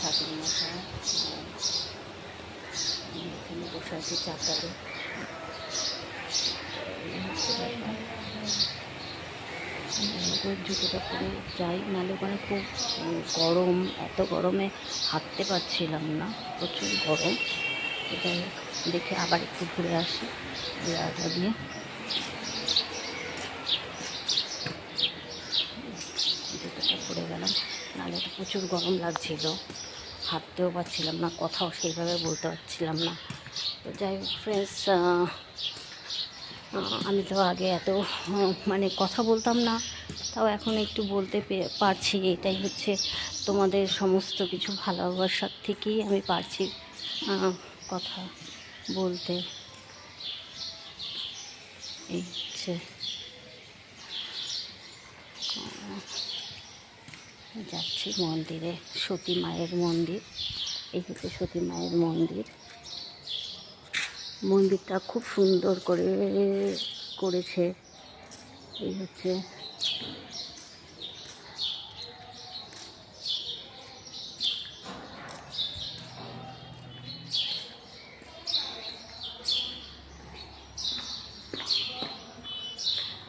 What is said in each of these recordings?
ঠাকুর মশাই এখানে বসে আছি চাতালে। জুতোটা পরে যাই, নাহলে ওখানে খুব গরম, এত গরমে হাঁটতে পারছিলাম না, প্রচুর গরম। যাই হোক, দেখে আবার একটু ঘুরে আসি জায়গা দিয়ে। জুতোটা পরে গেলাম, নাহলে তো প্রচুর গরম লাগছিল, হাঁটতেও পারছিলাম না, কথাও সেইভাবে বলতে পারছিলাম না। তো যাই হোক ফ্রেন্ডস, আমি তো আগে এত মানে কথা বলতাম না, তাও এখন একটু বলতে পারছি। এটাই হচ্ছে তোমাদের সমস্ত কিছু ভালোবাসার থেকেই আমি পারছি কথা বলতে। এই হচ্ছে যাচ্ছি মন্দিরে, সতী মায়ের মন্দির। এই হচ্ছে সতী মায়ের মন্দির। মন্দিরটা খুব সুন্দর করে করেছে। এই হচ্ছে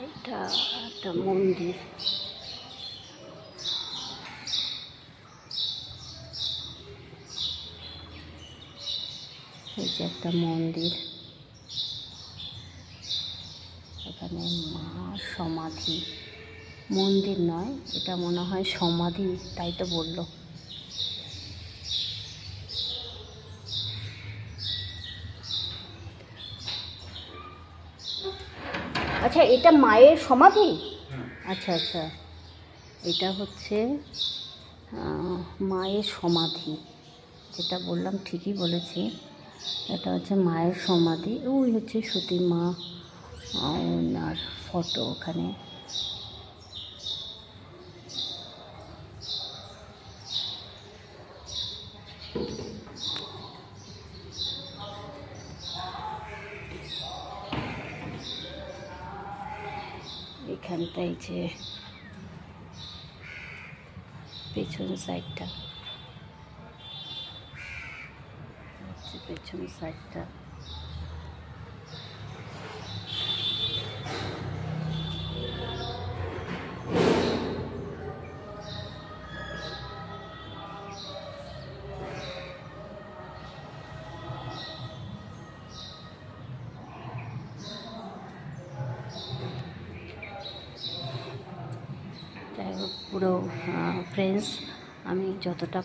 এটা একটা মন্দির। এই যে একটা মন্দির, এখানে মা সমাধি, মন্দির নয় এটা, মনে হয় সমাধি, তাই তো বললো। আচ্ছা, এটা মায়ের সমাধি? আচ্ছা আচ্ছা, এটা হচ্ছে মায়ের সমাধি, যেটা বললাম ঠিকই বলেছি। এটা হচ্ছে মায়ের সমাধি। ওই হচ্ছে সতী মা, ওনার ফটো ওখানে। এখানটাই যে পেছন সাইডটা, পেছন সাইডটা যাই হোক, পুরো ফ্রেন্ডস আমি যতটা